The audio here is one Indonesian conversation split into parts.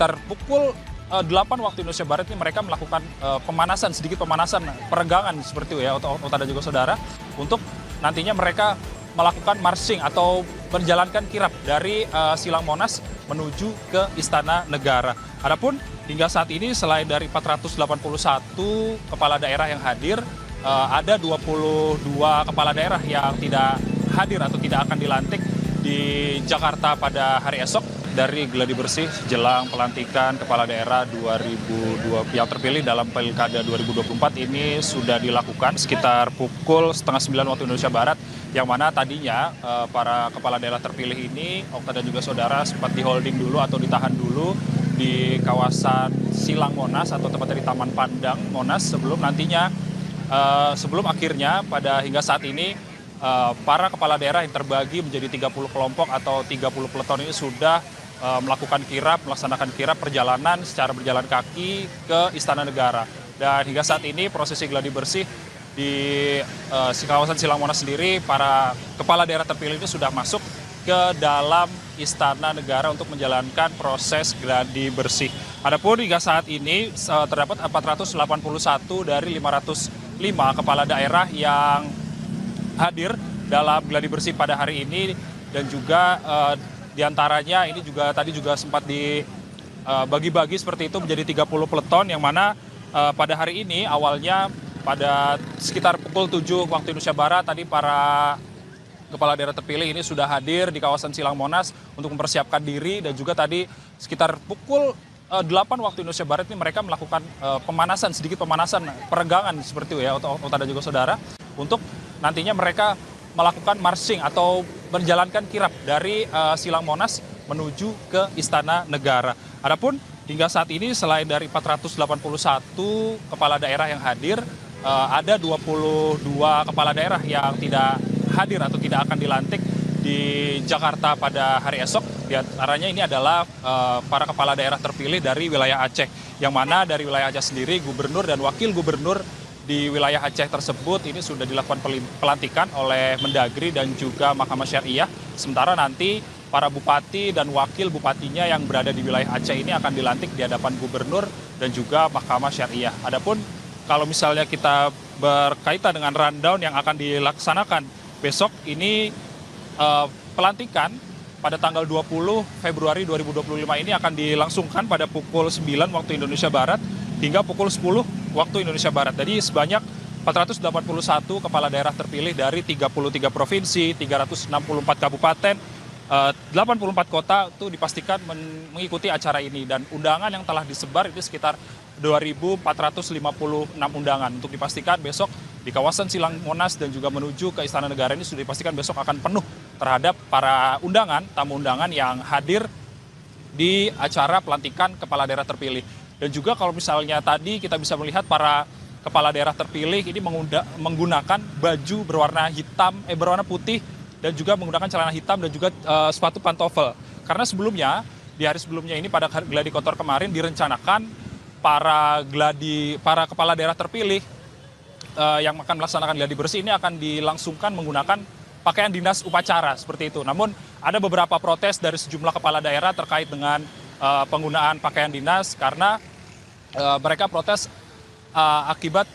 sekitar pukul 8 waktu Indonesia Barat ini mereka melakukan sedikit pemanasan, peregangan seperti itu ya, Ota dan juga saudara, untuk nantinya mereka melakukan marching atau menjalankan kirap dari Silang Monas menuju ke Istana Negara. Adapun hingga saat ini selain dari 481 kepala daerah yang hadir, ada 22 kepala daerah yang tidak hadir atau tidak akan dilantik di Jakarta pada hari esok dari gladi bersih jelang pelantikan kepala daerah 2002 yang terpilih dalam Pilkada 2024 ini sudah dilakukan sekitar pukul 8:30 waktu Indonesia Barat, yang mana tadinya para kepala daerah terpilih ini, Okta dan juga saudara, sempat di-holding dulu atau ditahan dulu di kawasan Silang Monas atau tepatnya di Taman Pandang Monas sebelum akhirnya pada hingga saat ini para kepala daerah yang terbagi menjadi 30 kelompok atau 30 peleton ini sudah melaksanakan kirap perjalanan secara berjalan kaki ke Istana Negara. Dan hingga saat ini prosesi gladi bersih di kawasan Silang Monas sendiri, para kepala daerah terpilih ini sudah masuk ke dalam Istana Negara untuk menjalankan proses gladi bersih. Adapun hingga saat ini terdapat 481 dari 505 kepala daerah yang hadir dalam gladi bersih pada hari ini, dan juga diantaranya ini juga tadi juga sempat dibagi-bagi seperti itu menjadi 30 peleton, yang mana pada hari ini awalnya pada sekitar pukul 7 waktu Indonesia Barat tadi para kepala daerah terpilih ini sudah hadir di kawasan Silang Monas untuk mempersiapkan diri, dan juga tadi sekitar pukul 8 waktu Indonesia Barat ini mereka melakukan sedikit pemanasan, peregangan seperti itu ya, Ota dan juga saudara, untuk nantinya mereka melakukan marching atau menjalankan kirap dari Silang Monas menuju ke Istana Negara. Adapun hingga saat ini selain dari 481 kepala daerah yang hadir, ada 22 kepala daerah yang tidak hadir atau tidak akan dilantik di Jakarta pada hari esok. Di antaranya ini adalah para kepala daerah terpilih dari wilayah Aceh, yang mana dari wilayah Aceh sendiri gubernur dan wakil gubernur di wilayah Aceh tersebut ini sudah dilakukan pelantikan oleh Mendagri dan juga Mahkamah Syariah. Sementara nanti para bupati dan wakil bupatinya yang berada di wilayah Aceh ini akan dilantik di hadapan gubernur dan juga Mahkamah Syariah. Adapun kalau misalnya kita berkaitan dengan rundown yang akan dilaksanakan besok ini, pelantikan pada tanggal 20 Februari 2025 ini akan dilangsungkan pada pukul 9 waktu Indonesia Barat hingga pukul 10 waktu Indonesia Barat. Jadi sebanyak 481 kepala daerah terpilih dari 33 provinsi, 364 kabupaten, 84 kota itu dipastikan mengikuti acara ini, dan undangan yang telah disebar itu sekitar 2.456 undangan. Untuk dipastikan besok di kawasan Silang Monas dan juga menuju ke Istana Negara ini sudah dipastikan besok akan penuh terhadap para tamu undangan yang hadir di acara pelantikan kepala daerah terpilih. Dan juga kalau misalnya tadi kita bisa melihat para kepala daerah terpilih ini menggunakan baju berwarna putih, dan juga menggunakan celana hitam dan juga sepatu pantofel. Karena di hari sebelumnya ini pada gladi kotor kemarin direncanakan para kepala daerah terpilih yang akan melaksanakan gladi bersih ini akan dilangsungkan menggunakan pakaian dinas upacara seperti itu. Namun ada beberapa protes dari sejumlah kepala daerah terkait dengan penggunaan pakaian dinas, karena mereka protes akibat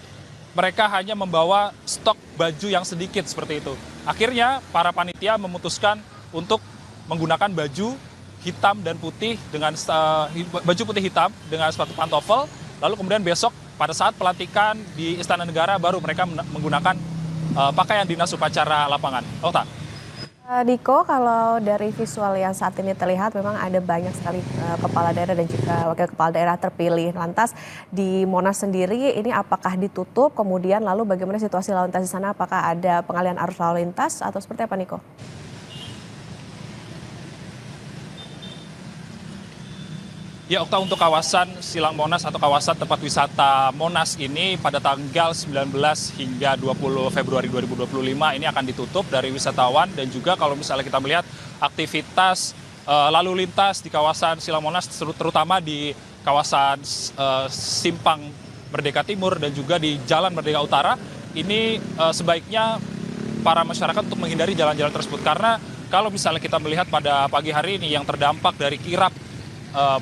mereka hanya membawa stok baju yang sedikit seperti itu. Akhirnya para panitia memutuskan untuk menggunakan baju hitam dan putih dengan baju putih hitam dengan sepatu pantofel. Lalu kemudian besok pada saat pelantikan di Istana Negara baru mereka menggunakan pakaian dinas upacara lapangan. Okta. Diko, kalau dari visual yang saat ini terlihat memang ada banyak sekali kepala daerah dan juga wakil kepala daerah terpilih. Lantas di Monas sendiri ini apakah ditutup, kemudian lalu bagaimana situasi lalu lintas di sana? Apakah ada pengalihan arus lalu lintas atau seperti apa, Niko? Ya, Okta, untuk kawasan Silang Monas atau kawasan tempat wisata Monas ini pada tanggal 19 hingga 20 Februari 2025 ini akan ditutup dari wisatawan, dan juga kalau misalnya kita melihat aktivitas lalu lintas di kawasan Silang Monas terutama di kawasan Simpang Merdeka Timur dan juga di Jalan Merdeka Utara ini sebaiknya para masyarakat untuk menghindari jalan-jalan tersebut, karena kalau misalnya kita melihat pada pagi hari ini yang terdampak dari kirap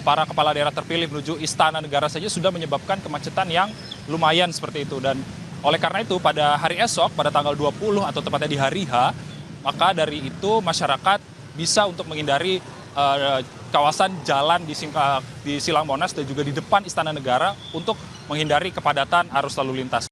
para kepala daerah terpilih menuju Istana Negara saja sudah menyebabkan kemacetan yang lumayan seperti itu. Dan oleh karena itu pada hari esok, pada tanggal 20 atau tepatnya di hari H, maka dari itu masyarakat bisa untuk menghindari kawasan jalan di Silang Monas dan juga di depan Istana Negara untuk menghindari kepadatan arus lalu lintas.